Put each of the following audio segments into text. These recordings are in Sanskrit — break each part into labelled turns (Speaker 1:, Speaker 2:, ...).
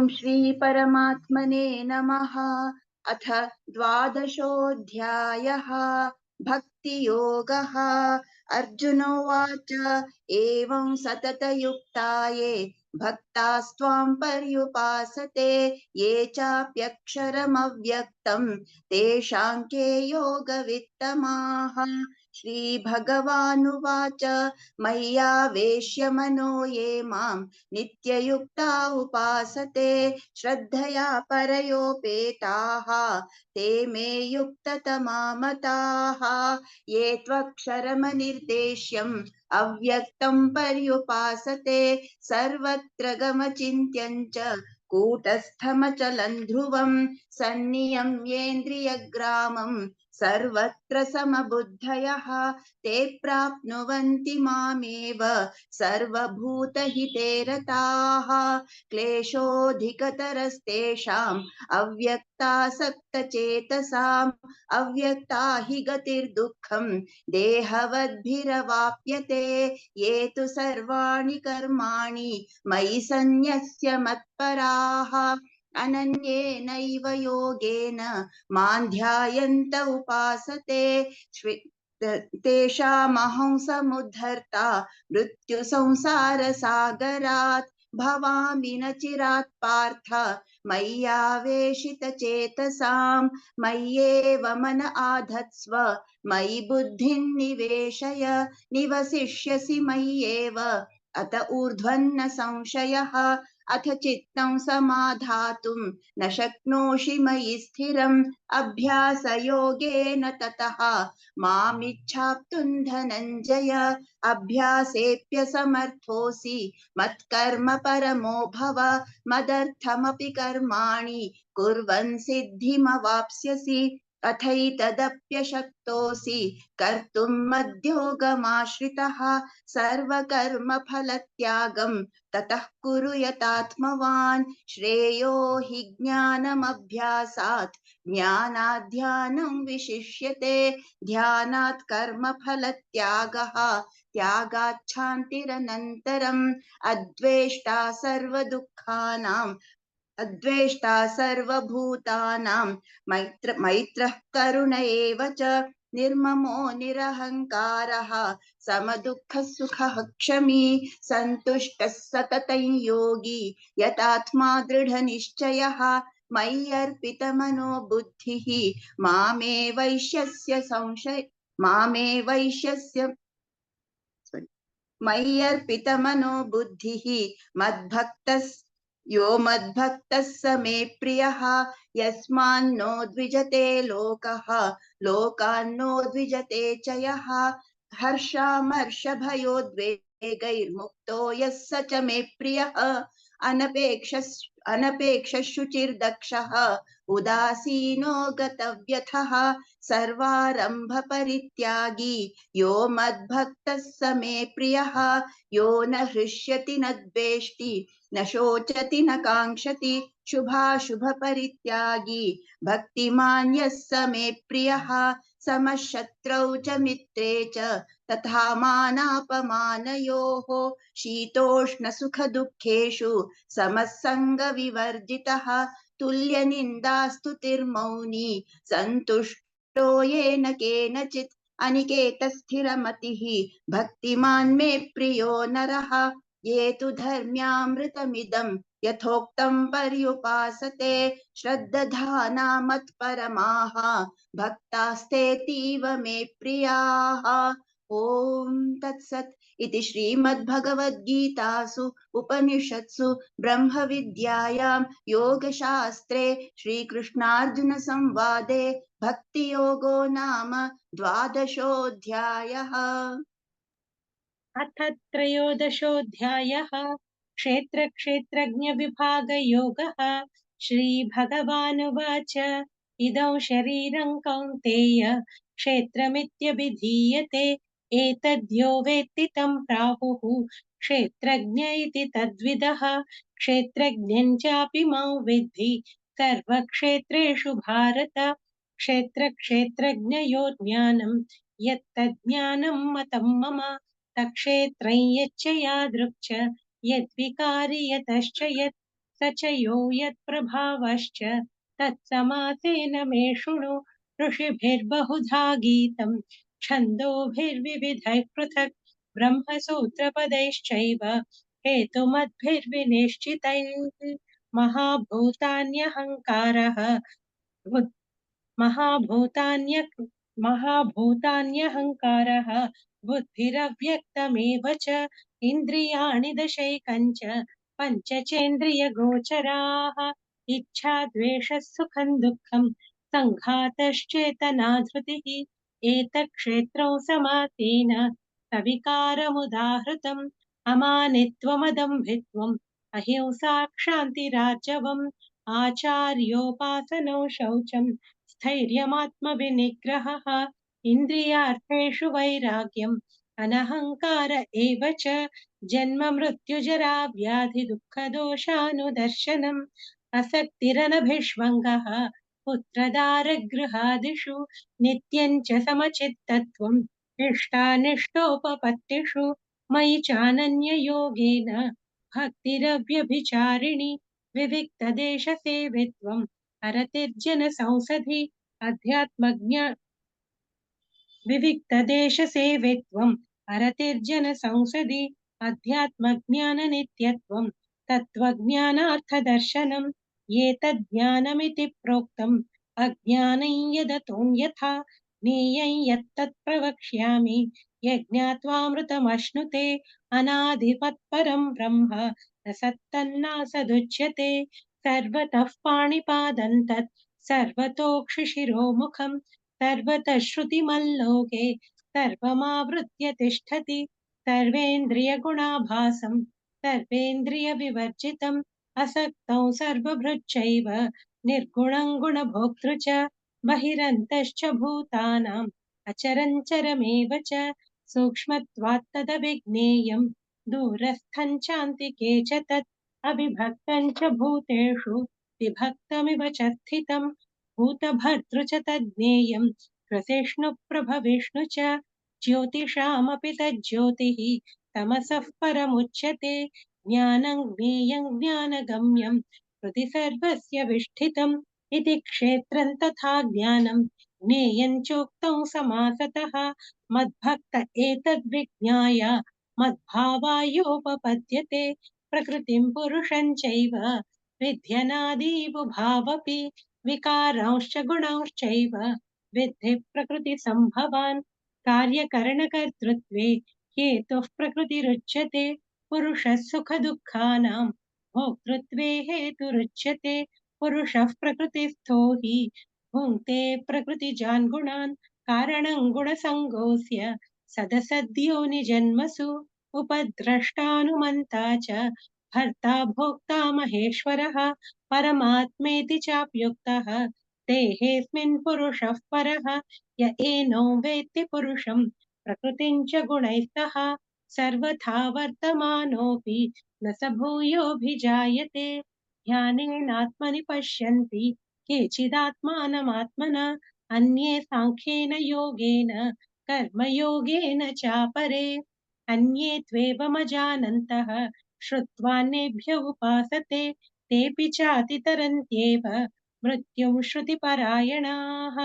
Speaker 1: ॐ श्री परमात्मने नमः। अथ द्वादशोऽध्यायः भक्तियोगः। अर्जुन उवाच एवं सततयुक्ता ये भक्तास्त्वां पर्युपासते ये चाप्यक्षरमव्यक्तं तेषां के योगवित्तमाः। श्रीभगवानुवाच मय्यावेश्य मनो ये मां नित्ययुक्ता उपासते श्रद्धया परयोपेताः ते मे युक्ततमा मताः। ये त्वक्षरमनिर्देश्यम् अव्यक्तं पर्युपासते सर्वत्र गमचिन्त्यं च कूटस्थमचलं ध्रुवं सन्नियम्येन्द्रियग्रामं सर्वत्र समबुद्धयः ते प्राप्नुवन्ति मामेव सर्वभूतहिते रताः। क्लेशोऽधिकतरस्तेषाम् अव्यक्तासक्तचेतसाम् अव्यक्ता हि गतिर्दुःखम् देहवद्भिरवाप्यते। ये तु सर्वाणि कर्माणि मयि सन्न्यस्य मत्पराः अनन्येनैव योगेन मां ध्यायन्त उपासते तेषामहं समुद्धर्ता मृत्युसंसारसागरात् भवामि न चिरात् पार्थ मय्यावेशितचेतसाम् मय्येव मन आधत्स्व मयि बुद्धिं निवेशय निवसिष्यसि मय्येव अत ऊर्ध्वन्न संशयः। अथ चित्तं समाधातुं न शक्नोषि मयि स्थिरम् अभ्यासयोगेन ततः मामिच्छाप्तुं धनञ्जय। अभ्यासेऽप्यसमर्थोऽसि मत्कर्म परमो भव मदर्थमपि कर्माणि कुर्वन् सिद्धिमवाप्स्यसि। अथैतदप्यशक्तोऽसि कर्तुं मद्योगमाश्रितः सर्वकर्मफलत्यागं ततः कुरु यतात्मवान्। श्रेयो हि ज्ञानमभ्यासात् ज्ञानात् ध्यानं विशिष्यते ध्यानात् कर्मफलत्यागः त्यागात् शान्तिरनन्तरम्। अद्वेष्टा सर्वदुःखानां अद्वेष्टा सर्वभूतानां मैत्रः करुण एव च निर्ममो निरहङ्कारः समदुःखसुखः क्षमी सन्तुष्टः सततं योगी यतात्मा दृढनिश्चयः। मय्यर्पितमनो बुद्धिः मामे वैश्यस्य मय्यर्पितमनो बुद्धिः मद्भक्तः यो मद्भक्तः स मे प्रियः। यस्मान्नो द्विजते लोकः लोकान्नो द्विजते च यः हर्षामर्षभयोद्वेगैर्मुक्तो यः स च मे प्रियः। अनपेक्षशुचिर्दक्षः उदासीनो गतव्यथः सर्वारम्भपरित्यागी यो मद्भक्तः स मे प्रियः। यो न हृष्यति न द्वेष्टि न शोचति न काङ्क्षति शुभाशुभपरित्यागी भक्तिमान् यः स मे प्रियः। समशत्रौ च मित्रे च तथा मानापमानयोः शीतोष्णसुखदुःखेषु समसङ्गविवर्जितः तुल्यनिन्दास्तुतिर्मौनी सन्तुष्टो येन केनचित् अनिकेतस्थिरमतिः भक्तिमान् मे प्रियो नरः। ये तु धर्म्यामृतमिदं यथोक्तं पर्युपासते श्रद्धाना मत्परमाः भक्तास्तेतीव मे प्रियाः। ॐ तत्सत् इति श्रीमद्भगवद्गीतासु उपनिषत्सु ब्रह्मविद्यायां योगशास्त्रे श्रीकृष्णार्जुनसंवादे भक्तियोगो नाम द्वादशोऽध्यायः।
Speaker 2: अथ त्रयोदशोऽध्यायः क्षेत्रक्षेत्रज्ञविभागयोगः। श्रीभगवानुवाच इदं शरीरं कौन्तेय क्षेत्रमित्यभिधीयते एतद्यो वेत्ति तं प्राहुः क्षेत्रज्ञ इति तद्विदः। क्षेत्रज्ञं चापि मां विद्धि सर्वक्षेत्रेषु भारत। क्षेत्रक्षेत्रज्ञयोः ज्ञानं यत्तज्ज्ञानं मतं मम तक्षेत्रं यच्च यादृक् च यद्विकारि यतश्च यत् स च यो यत्प्रभावश्च तत्समासेन मे शृणु ऋषिभिर्बहुधा गीतम् छन्दोभिर्विविधैः पृथक् ब्रह्मसूत्रपदैश्चैव हेतुमद्भिर्विनिश्चितैः महाभूतान्यहङ्कारः महाभूतान्य महाभूतान्यहङ्कारः बुद्धिरव्यक्तमेव च इन्द्रियाणि दशैकञ्च पञ्चचेन्द्रियगोचराः इच्छा द्वेषः सुखं दुःखं सङ्घातश्चेतना धृतिः एतत्क्षेत्रौ समासेन सविकारमुदाहृतम् अमानित्वमदम्भित्वम् अहिंसा क्षान्तिरार्जवम् आचार्योपासनौ शौचम् स्थैर्यमात्मविनिग्रहः इन्द्रियार्थेषु वैराग्यम् अनहङ्कार एव च जन्म मृत्युजरा व्याधि दुःखदोषानुदर्शनम् असक्तिरनभिष्वङ्गः पुत्रदारगृहादिषु नित्यम् च समचित्तत्वम् इष्टानिष्टोपपत्तिषु मयि चानन्ययोगेन भक्तिरव्यभिचारिणि विविक्तदेशसेवित्वम् अरतिर्जन संसदि अध्यात्मज्ञ विविक्तदेशसेवित्वम् अरतिर्जन संसदि अध्यात्मज्ञाननित्यत्वम् तत्त्वज्ञानार्थदर्शनम् एतज्ज्ञानमिति प्रोक्तम् अज्ञानं यदतोऽन्यथा ज्ञेयं यत्तत् प्रवक्ष्यामि यज्ञात्वामृतमश्नुते अनादिमत्परं ब्रह्म न सत्तन्नासदुच्यते सर्वतः पाणिपादं तत् सर्वतोक्षिशिरोमुखम् सर्वतः श्रुतिमल्लोके सर्वमावृत्य तिष्ठति सर्वेन्द्रियगुणाभासं सर्वेन्द्रियविवर्जितम् असक्तौ सर्वभृच्चैव निर्गुणं गुणभोक्तृ च बहिरन्तश्च भूतानाम् अचरञ्चरमेव च सूक्ष्मत्वात् तदविज्ञेयम् दूरस्थं चान्तिके च तत् अविभक्तं च भूतेषु विभक्तमिव च स्थितम् भूतभर्तृ च तज्ज्ञेयम् ग्रसिष्णुप्रभविष्णु च ज्योतिषामपि तज्ज्योतिः तमसः परमुच्यते ज्ञानं ज्ञेयं ज्ञानगम्यं हृदि सर्वस्य विष्ठितम् इति क्षेत्रं तथा ज्ञानं ज्ञेयं चोक्तं समासतः मद्भक्त एतद्विज्ञाय मद्भावायोपपद्यते प्रकृतिं पुरुषं चैव विध्यनादीवुभावपि विकारांश्च गुणांश्चैव विद्धि प्रकृतिसम्भवान् कार्यकरणकर्तृत्वे हेतुः प्रकृतिरुच्यते पुरुषः सुखदुःखानां भोक्तृत्वे हेतुरुच्यते पुरुषः प्रकृतिस्थो हि भुङ्क्ते प्रकृतिजान् गुणान् कारणं गुणसङ्गोऽस्य सदसद्यो निजन्मसु उपद्रष्टानुमन्ता च भर्ता भोक्ता महेश्वरः परमात्मेति चाप्युक्तः देहेऽस्मिन् पुरुषः परः य एनो वेत्ति पुरुषं प्रकृतिं च गुणैः सह सर्वथा वर्तमानोऽपि न स भूयोऽभिजायते ध्यानेनात्मनि पश्यन्ति केचिदात्मानमात्मना अन्ये साङ्ख्येन योगेन कर्मयोगेन चापरे अन्ये त्वेवमजानन्तः श्रुत्वान्येभ्य उपासते तेऽपि चातितरन्त्येव मृत्युं श्रुतिपरायणाः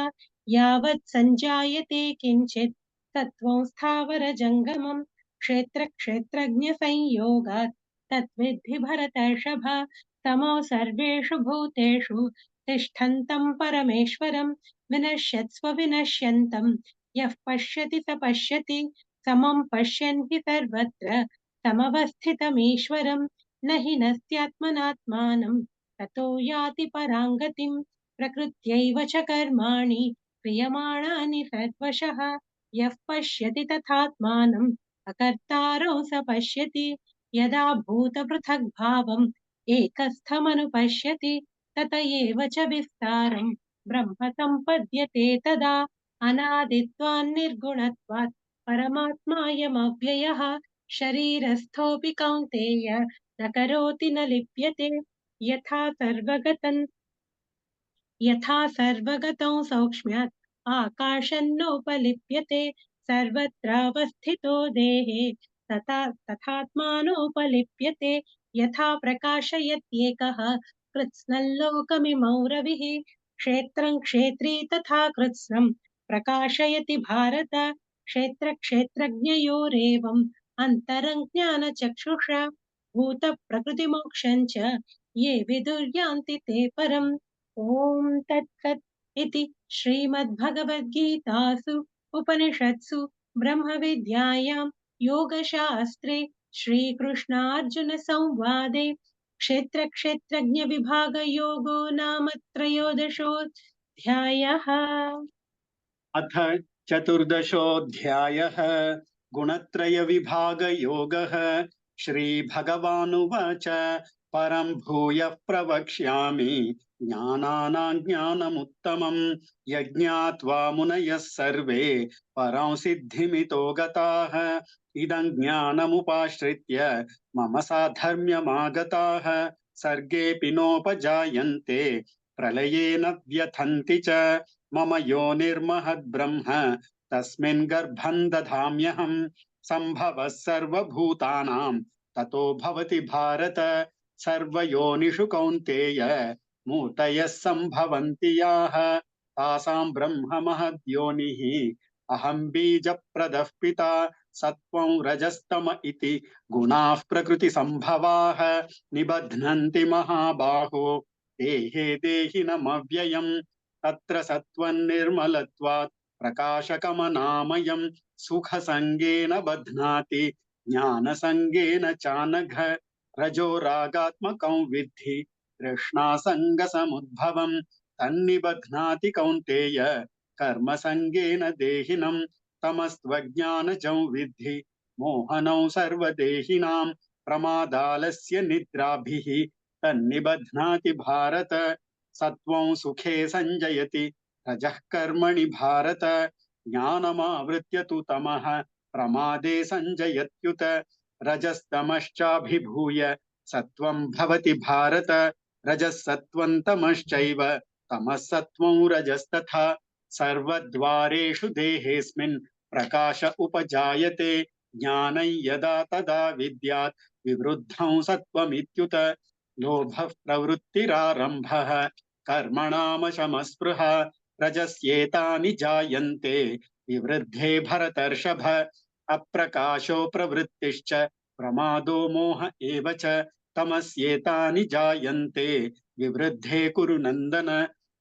Speaker 2: यावत् सञ्जायते किञ्चित् तत्त्वं स्थावरजङ्गमं क्षेत्रक्षेत्रज्ञसंयोगात् तद्विद्धि भरतर्षभ तमो सर्वेषु भूतेषु तिष्ठन्तं परमेश्वरं विनश्यत्स्व विनश्यन्तं यः पश्यति स पश्यति समं पश्यन् हि सर्वत्र समवस्थितमीश्वरं न हि नस्त्यात्मनात्मानं ततो याति परां गतिं प्रकृत्यैव च कर्माणि क्रियमाणानि सर्वशः यः पश्यति तथात्मानम् अकर्तारौ स पश्यति यदा भूतपृथग्भावम् एकस्थमनुपश्यति तत एव च विस्तारम् ब्रह्म सम्पद्यते तदा अनादित्वान् निर्गुणत्वात् परमात्मायमव्ययः शरीरस्थोऽपि कौन्तेय न करोति न लिप्यते यथा सर्वगतौ सौक्ष्म्यात् आकाशन्नोपलिप्यते सर्वत्रावस्थितो देहे तथात्मानोपलिप्यते यथा प्रकाशयत्येकः कृत्स्नल्लोकमिमौ रविः क्षेत्रं क्षेत्री तथा कृत्स्नं प्रकाशयति भारत क्षेत्रक्षेत्रज्ञयोरेवम् अन्तरं ज्ञानचक्षुषा भूतप्रकृतिमोक्षं च ये विदुर्यान्ति ते परम्। ॐ तत्सत् इति श्रीमद्भगवद्गीतासु उपनिषत्सु ब्रह्मविद्यायां योगशास्त्रे श्रीकृष्णार्जुनसंवादे क्षेत्रक्षेत्रज्ञविभागयोगो नाम त्रयोदशोऽध्यायः।
Speaker 3: अथ चतुर्दशोऽध्यायः गुणत्रयविभागयोगः। श्रीभगवानुवाच परं भूयः प्रवक्ष्यामि ज्ञानानां ज्ञानमुत्तमम् यज्ञात्वा मुनयः सर्वे परं सिद्धिमितो गताः इदं ज्ञानमुपाश्रित्य मम साधर्म्यमागताः सर्गेऽपि नोपजायन्ते प्रलये न व्यथन्ति च मम योनिर्महद्ब्रह्म तस्मिन् गर्भं दधाम्यहम् सम्भवः सर्वभूतानां ततो भवति भारत सर्वयोनिषु कौन्तेय मूर्तयः सम्भवन्ति याः तासां ब्रह्म महद्योनिः अहं बीजप्रदः पिता सत्त्वं रजस्तम इति गुणाः प्रकृतिसम्भवाः निबध्नन्ति महाबाहो देहे देहिनमव्ययम् तत्र सत्त्वन्निर्मलत्वात् प्रकाशकमनामयम् सुखसङ्गेन बध्नाति ज्ञानसङ्गेन चानघ रजो रागात्मकं विद्धि तृष्णासङ्गसमुद्भवम् तन्निबध्नाति कौन्तेय कर्मसङ्गेन देहिनम् तमस्त्वज्ञानजं विद्धि मोहनं सर्वदेहिनां प्रमादालस्य निद्राभिः तन्निबध्नाति भारत सत्वं सुखे संजयति रजः कर्मणि भारत ज्ञानमावृत्य तु तमः प्रमादे संजयत्युत रजस्तमश्चाभिभूय सत्वं भवति भारत रजः सत्वं तमश्चैव तमः सत्वं रजस्तथा सर्वद्वारेषु देहेऽस्मिन् प्रकाश उपजायते ज्ञानं यदा तदा विद्यात् विवृद्धं सत्वमित्युत लोभः प्रवृत्तिरारम्भः कर्मणामशमस्पृहा रजस्येतानि जायन्ते विवृद्धे भरतर्षभ अप्रकाशो प्रवृत्तिश्च प्रमादो मोह एव च तमस्येतानि जायन्ते विवृद्धे कुरु नन्दन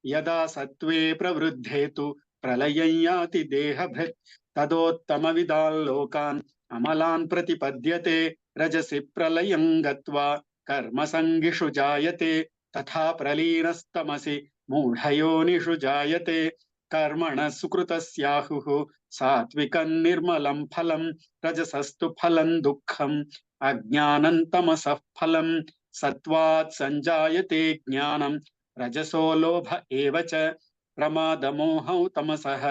Speaker 3: यदा सत्त्वे प्रवृद्धे तु प्रलयं याति देहभृत् तदोत्तमविदान् लोकान् अमलान् प्रतिपद्यते रजसि प्रलयं गत्वा कर्मसङ्गिषु जायते तथा प्रलीनस्तमसि मूढयोनिषु जायते कर्मणः सुकृतस्याहुः सात्विकं निर्मलं फलं रजसस्तु फलं दुःखम् अज्ञानं तमसः फलं सत्त्वात् संजायते ज्ञानं रजसो लोभ एव च प्रमादमोहौ तमसः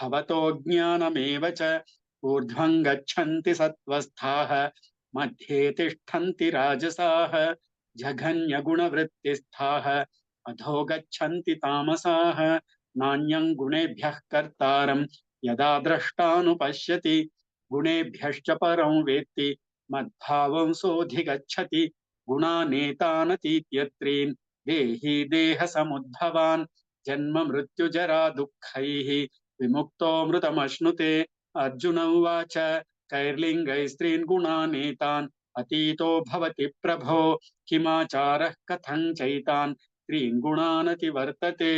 Speaker 3: भवतो ज्ञानमेव च ऊर्ध्वं गच्छन्ति सत्त्वस्थाः मध्ये तिष्ठन्ति राजसाः जघन्यगुणवृत्तिस्थाः अधो गच्छन्ति तामसाः नान्यं गुणेभ्यः कर्तारं यदा द्रष्टानुपश्यति गुणेभ्यश्च परं वेत्ति मद्भावं सोऽधिगच्छति गुणानेतानतीत्यत्रीन् देहि देहसमुद्भवान् जन्म मृत्युजरा दुःखैः विमुक्तो मृतमश्नुते अर्जुन उवाच कैर्लिङ्गैस्त्रीन् गुणानेतान् अतीतो भवति प्रभो किमाचारः कथं चैतान् त्रीन् गुणानतिवर्तते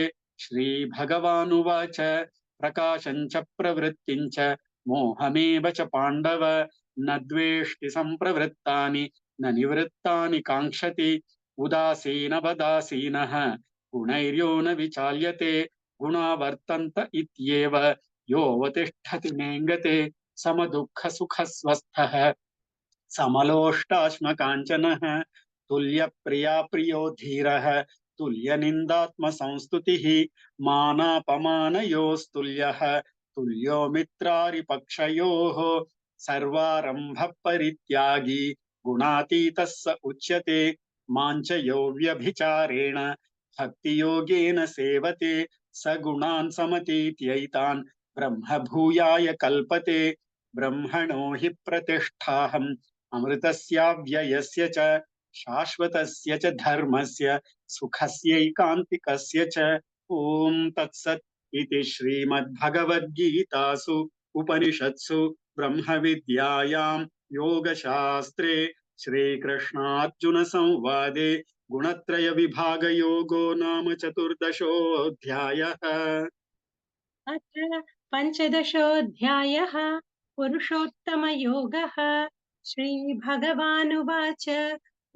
Speaker 3: श्रीभगवानुवाच प्रकाशं च प्रवृत्तिं च मोहमेव च पाण्डव न द्वेष्टि सम्प्रवृत्तानि न निवृत्तानि काङ्क्षति उदासीनवदासीनः गुणैर्यो न विचाल्यते गुणा वर्तन्त इत्येव योऽवतिष्ठति नेङ्गते समदुःखसुखस्वस्थः समलोष्टाश्मकाञ्चनः तुल्यप्रिया प्रियो धीरः तुल्यनिन्दात्मसंस्तुतिः मानापमानयोस्तुल्यः तुल्यो मित्रारिपक्षयोः सर्वारम्भः परित्यागी गुणातीतः स उच्यते माञ्च यो व्यभिचारेण भक्तियोगेन सेवते स गुणान् समतीत्यैतान् ब्रह्म भूयाय कल्पते ब्रह्मणो हि प्रतिष्ठाहम् अमृतस्याव्ययस्य च शाश्वतस्य च धर्मस्य सुखस्यैकान्तिकस्य च। ॐ तत्सत् इति श्रीमद्भगवद्गीतासु उपनिषत्सु ब्रह्मविद्यायां योगशास्त्रे श्रीकृष्णार्जुनसंवादे गुणत्रयविभागयोगो नाम चतुर्दशोऽध्यायः।
Speaker 2: अथ पञ्चदशोऽध्यायः पुरुषोत्तमयोगः। श्रीभगवानुवाच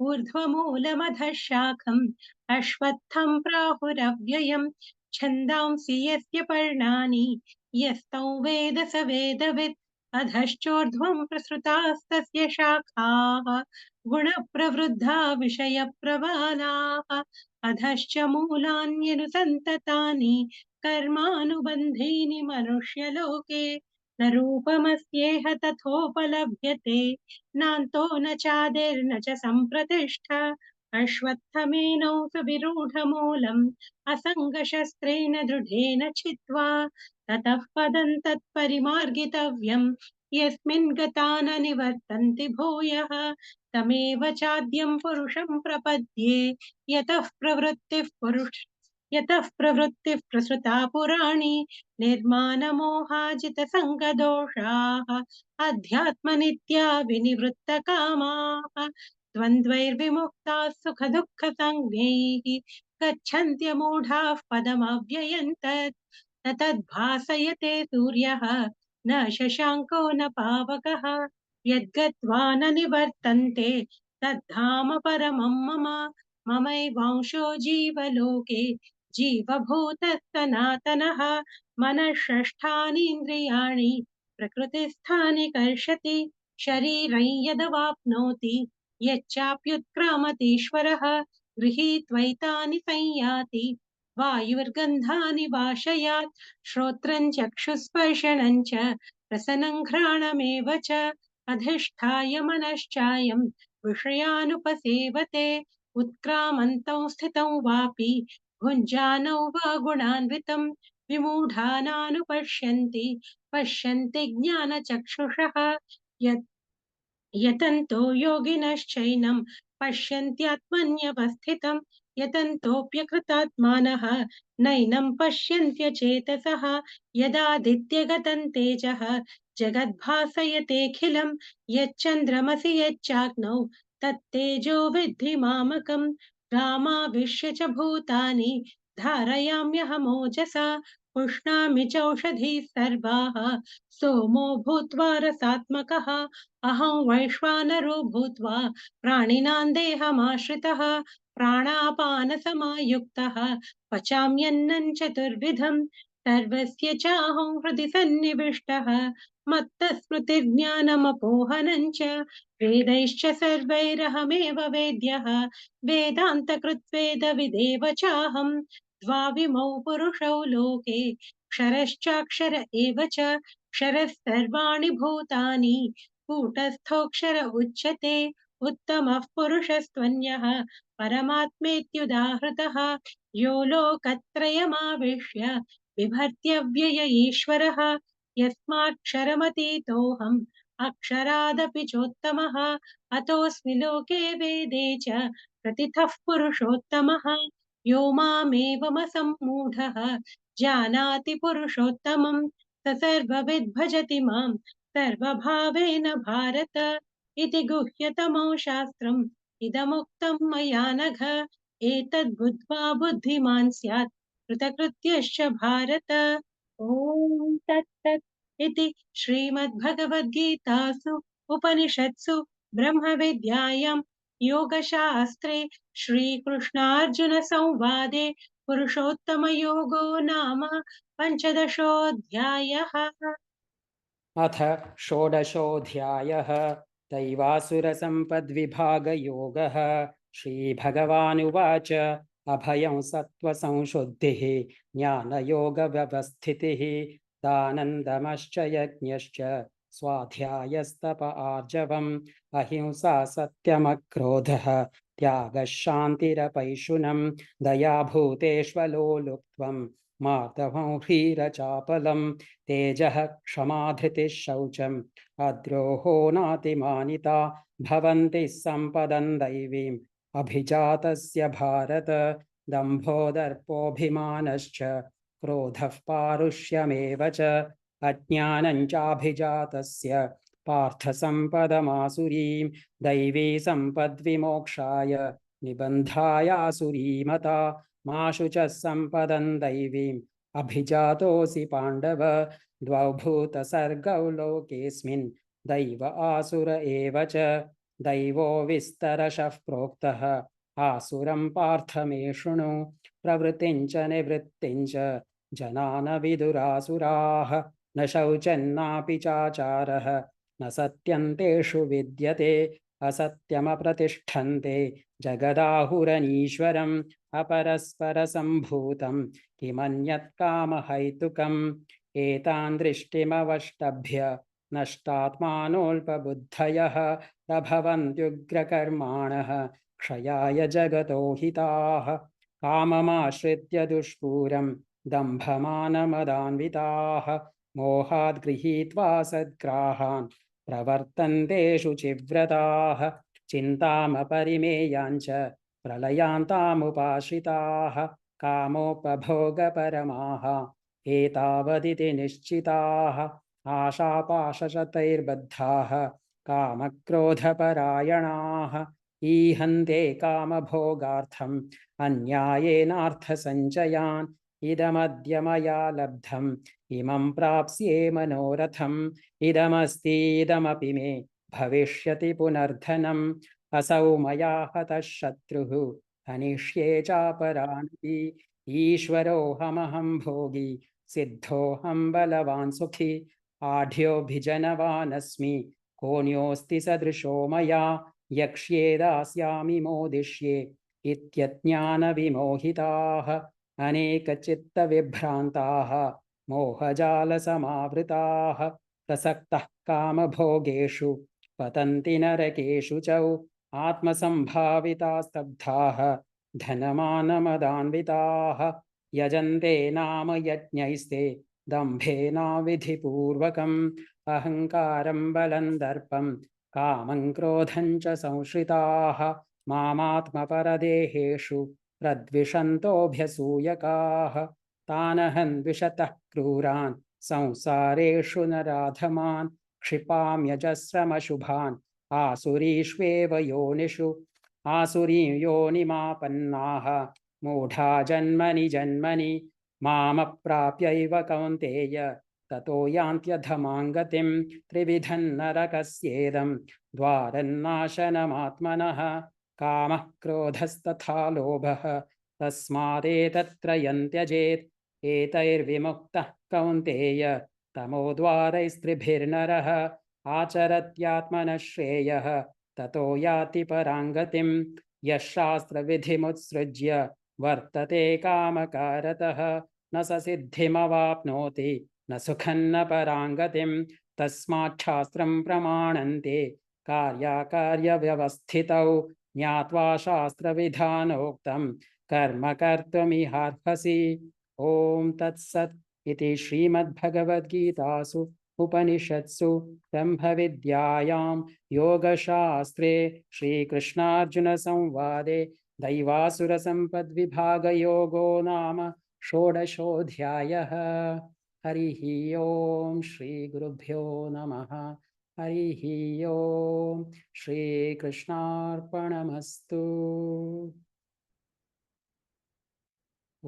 Speaker 2: ऊर्ध्वमूलमधः शाखम् अश्वत्थम् प्राहुरव्ययम् छन्दांसि यस्य पर्णानि यस्तौ वेद स वेदवित् अधश्चोर्ध्वम् प्रसृतास्तस्य शाखाः गुणप्रवृद्धा विषयप्रवालाः अधश्च मूलान्यनुसन्ततानि कर्मानुबन्धीनि मनुष्यलोके न रूपमस्येह तथोपलभ्यते नान्तो न चादिर्न च सम्प्रतिष्ठा अश्वत्थमेनौ सुविरूढमूलम् असङ्गशस्त्रेण दृढेन छित्त्वा ततः पदं तत्परिमार्गितव्यम् यस्मिन् गता न निवर्तन्ति भूयः तमेव चाद्यं पुरुषं प्रपद्ये यतः प्रवृत्तिः प्रसृता पुराणी निर्मानमोहाजितसङ्गदोषाः अध्यात्मनित्या विनिवृत्तकामाः द्वन्द्वैर्विमुक्ताः सुखदुःखसंज्ञैः गच्छन्त्यमूढाः पदमव्ययम् न तद्भासयते सूर्यः न शशाङ्को न पावकः यद्गत्वा न निवर्तन्ते तद्धाम परमं मम ममैवांशो जीवलोके जीवभूतः सनातनः मनः षष्ठानीन्द्रियाणि प्रकृतिस्थानि कर्षति शरीरं यदवाप्नोति यच्चाप्युत्क्रामतीश्वरः गृहीत्वैतानि संयाति वायुर्गन्धानि वाशयात् श्रोत्रं चक्षुस्पर्शनं च रसनं घ्राणमेव च अधिष्ठाय मनश्चायं विषयानुपसेवते उत्क्रामन्तौ स्थितौ वापि भुञ्जानौ वा गुणान्वितं विमूढानानुपश्यन्ति पश्यन्ति ज्ञानचक्षुषः यतन्तो योगिनश्चैनं पश्यन्त्यात्मन्यवस्थितं यतन्तोऽप्यकृतात्मानः नैनं पश्यन्त्यचेतसः यदादित्यगतं तेजः जगद्भासयतेऽखिलं यच्चन्द्रमसि यच्चाग्नौ तत्तेजो विद्धि मामकं रामाविश्य च भूतानि धारयाम्यहमोजसा पुष्णामि चौषधीः सर्वाः सोमो भूत्वा रसात्मकः अहं वैश्वानरो भूत्वा प्राणिनां देहमाश्रितः प्राणापानसमायुक्तः पचाम्यन्नं चतुर्विधं सर्वस्य चाहं हृदि सन्निविष्टः मत्तस्मृतिर्ज्ञानमपोहनं च वेदैश्च सर्वैरहमेव वेद्यः वेदान्तकृत्वेदविदेव चाहं द्वाविमौ पुरुषौ लोके क्षरश्चाक्षर एव च क्षरः सर्वाणि भूतानि कूटस्थोऽक्षर उच्यते उत्तमः पुरुषस्त्वन्यः परमात्मेत्युदाहृतः यो लोकत्रयमाविश्य बिभर्त्यव्यय ईश्वरः यस्माक्षरमतीतोऽहम् अक्षरादपि चोत्तमः अतोऽस्मि लोके वेदे च प्रतिथः पुरुषोत्तमः यो मामेवमसम्मूढः जानाति पुरुषोत्तमं स सर्वविद् भजति मां सर्वभावेन भारत इति गुह्यतमो शास्त्रम् इदमुक्तं मया नघ एतद्बुद्ध्वा बुद्धिमान् स्यात् कृतकृत्यश्च भारत। ॐ तत्सत् इति श्रीमद्भगवद्गीतासु उपनिषत्सु ब्रह्मविद्यायां योगशास्त्रे श्रीकृष्णार्जुनसंवादे पुरुषोत्तमयोगो नाम पञ्चदशोऽध्यायः।
Speaker 4: अथ षोडशोऽध्यायः दैवासुरसम्पद्विभागयोगः। श्रीभगवानुवाच अभयं सत्त्वसंशुद्धिः ज्ञानयोगव्यवस्थितिः दानन्दमश्च यज्ञश्च स्वाध्यायस्तप आर्जवम् अहिंसा सत्यमक्रोधः त्यागः शान्तिरपैशुनं दयाभूतेष्वलोलुप्त्वम् मार्दवं ह्रीरचापलं तेजः क्षमाधृतिः शौचम् अद्रोहो नातिमानिता भवन्ति सम्पदं दैवीम् अभिजातस्य भारत दम्भो दर्पोऽभिमानश्च क्रोधः पारुष्यमेव च अज्ञानं चाभिजातस्य पार्थसम्पदमासुरीं दैवी सम्पद्विमोक्षाय निबन्धायासुरीमता माशु च सम्पदं दैवीम् अभिजातोऽसि पाण्डव द्वौ भूतसर्गौ लोकेऽस्मिन् दैव आसुर एव च दैवो विस्तरशः प्रोक्तः आसुरं पार्थ मे शृणु प्रवृत्तिं च निवृत्तिं च जना न विदुरासुराः न शौचन्नापि चाचारः न सत्यन्तेषु विद्यते असत्यमप्रतिष्ठन्ते जगदाहुरनीश्वरम् अपरस्परसम्भूतं किमन्यत् कामहैतुकम् एतान् दृष्टिमवष्टभ्य नष्टात्मानोऽल्पबुद्धयः प्रभवन्त्युग्रकर्माणः क्षयाय जगतो हिताः काममाश्रित्य दुष्पूरं दम्भमानमदान्विताः मोहाद् गृहीत्वा सद्ग्राहान् प्रवर्तन्ते शुचिव्रताः चिन्तामपरिमेयाञ्च प्रलयान्तामुपाश्रिताः कामोपभोगपरमाः एतावदिति निश्चिताः आशापाशशतैर्बद्धाः कामक्रोधपरायणाः ईहन्ते कामभोगार्थम् अन्यायेनार्थसञ्चयान् इदमद्य मया लब्धम् इमं प्राप्स्ये मनोरथम् इदमस्तीदमपि मे भविष्यति पुनर्धनम् असौ मया हतः शत्रुः हनिष्ये चापरानपि ईश्वरोऽहमहं भोगी सिद्धोऽहं बलवान् सुखी आढ्योऽभिजनवानस्मि कोऽन्योऽस्ति सदृशो मया यक्ष्ये दास्यामि मोदिष्ये इत्यज्ञानविमोहिताः अनेकचित्तविभ्रान्ताः मोहजालसमावृताः प्रसक्तः कामभोगेषु पतन्ति नरकेषु च आत्मसम्भावितास्तब्धाः धनमानमदान्विताः यजन्ते नाम यज्ञैस्ते दम्भेनाविधिपूर्वकम् अहङ्कारं बलं दर्पं कामं क्रोधं च संश्रिताः मामात्मपरदेहेषु प्रद्विषन्तोऽभ्यसूयकाः तानहं द्विषतः क्रूरान् संसारेषु नराधमान् क्षिपाम्यजस्रमशुभान् आसुरीष्वेव योनिषु आसुरीं योनिमापन्नाः मूढा जन्मनि जन्मनि मामप्राप्यैव कौन्तेय ततो यान्त्यधमां गतिं त्रिविधं नरकस्येदं द्वारन्नाशनमात्मनः कामः क्रोधस्तथा लोभः तस्मादेतत्त्रयं त्यजेत् एतैर्विमुक्तः कौन्तेय तमोद्वारैस्त्रिभिर्नरः आचरत्यात्मनः श्रेयः ततो याति परां गतिं यः शास्त्रविधिमुत्सृज्य वर्तते कामकारतः न स सिद्धिमवाप्नोति न सुखं न परां गतिं तस्मात् शास्त्रं प्रमाणन्ते कार्याकार्यव्यवस्थितौ ज्ञात्वा शास्त्रविधानोक्तं कर्म कर्तुमिहार्हसि ॐ तत्सत् इति श्रीमद्भगवद्गीतासु उपनिषत्सु ब्रह्मविद्यायां योगशास्त्रे श्रीकृष्णार्जुनसंवादे दैवासुरसम्पद्विभागयोगो नाम षोडशोऽध्यायः हरिः ॐ श्रीगुरुभ्यो नमः हरिः ॐ श्रीकृष्णार्पणमस्तु ॐ